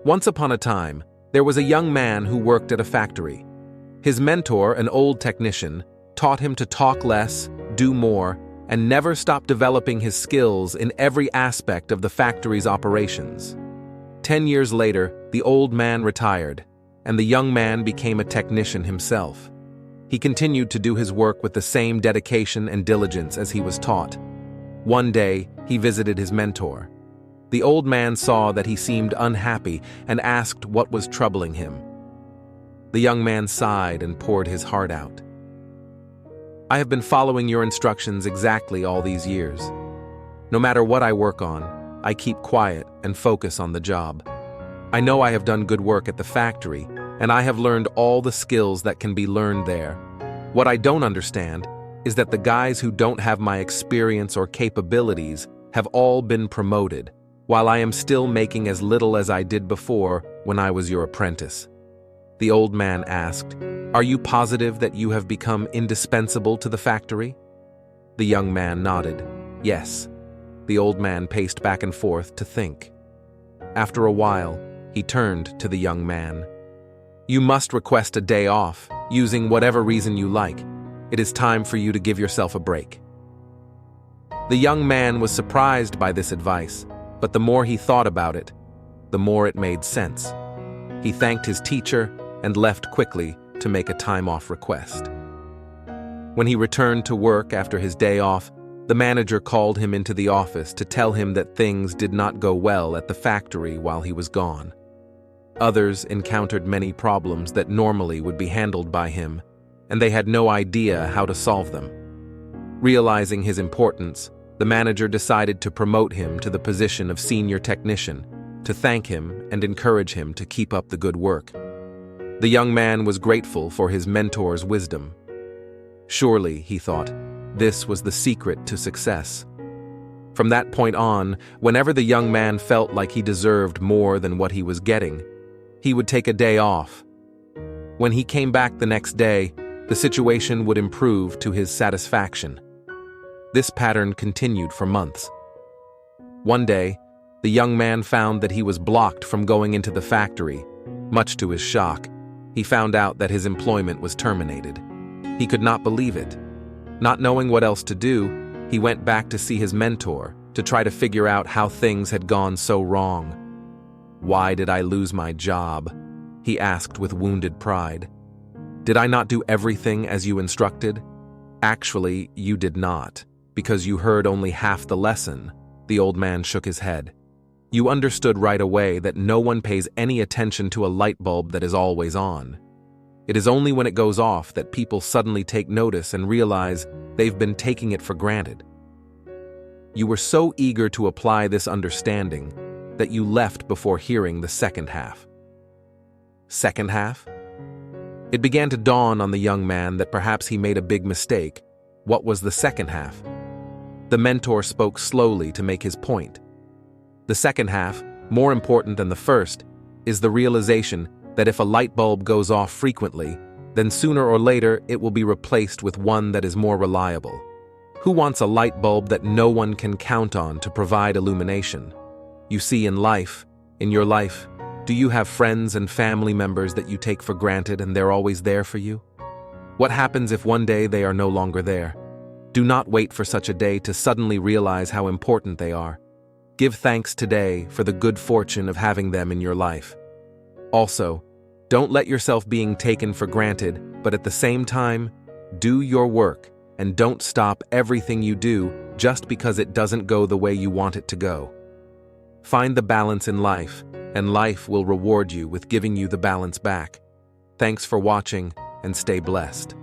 Once upon a time, there was a young man who worked at a factory. His mentor, an old technician, taught him to talk less, do more, and never stop developing his skills in every aspect of the factory's operations. 10 years later, the old man retired, and the young man became a technician himself. He continued to do his work with the same dedication and diligence as he was taught. One day, he visited his mentor. The old man saw that he seemed unhappy and asked what was troubling him. The young man sighed and poured his heart out. "I have been following your instructions exactly all these years. No matter what I work on, I keep quiet and focus on the job. I know I have done good work at the factory, and I have learned all the skills that can be learned there. What I don't understand is that the guys who don't have my experience or capabilities have all been promoted, while I am still making as little as I did before when I was your apprentice." The old man asked, "Are you positive that you have become indispensable to the factory?" The young man nodded. "Yes." The old man paced back and forth to think. After a while, he turned to the young man. "You must request a day off, using whatever reason you like. It is time for you to give yourself a break." The young man was surprised by this advice, but the more he thought about it, the more it made sense. He thanked his teacher and left quickly to make a time-off request. When he returned to work after his day off, the manager called him into the office to tell him that things did not go well at the factory while he was gone. Others encountered many problems that normally would be handled by him, and they had no idea how to solve them. Realizing his importance, the manager decided to promote him to the position of senior technician, to thank him and encourage him to keep up the good work. The young man was grateful for his mentor's wisdom. Surely, he thought, this was the secret to success. From that point on, whenever the young man felt like he deserved more than what he was getting, he would take a day off. When he came back the next day, the situation would improve to his satisfaction. This pattern continued for months. One day, the young man found that he was blocked from going into the factory. Much to his shock, he found out that his employment was terminated. He could not believe it. Not knowing what else to do, he went back to see his mentor to try to figure out how things had gone so wrong. "Why did I lose my job?" he asked with wounded pride. "Did I not do everything as you instructed?" "Actually, you did not, because you heard only half the lesson." The old man shook his head. "You understood right away that no one pays any attention to a light bulb that is always on. It is only when it goes off that people suddenly take notice and realize they've been taking it for granted. You were so eager to apply this understanding that you left before hearing the second half." Second half? It began to dawn on the young man that perhaps he made a big mistake. What was the second half? The mentor spoke slowly to make his point. The second half, more important than the first, is the realization that if a light bulb goes off frequently, then sooner or later it will be replaced with one that is more reliable. Who wants a light bulb that no one can count on to provide illumination? You see, in your life, do you have friends and family members that you take for granted and they're always there for you? What happens if one day they are no longer there? Do not wait for such a day to suddenly realize how important they are. Give thanks today for the good fortune of having them in your life. Also, don't let yourself being taken for granted, but at the same time, do your work and don't stop everything you do just because it doesn't go the way you want it to go. Find the balance in life, and life will reward you with giving you the balance back. Thanks for watching, and stay blessed.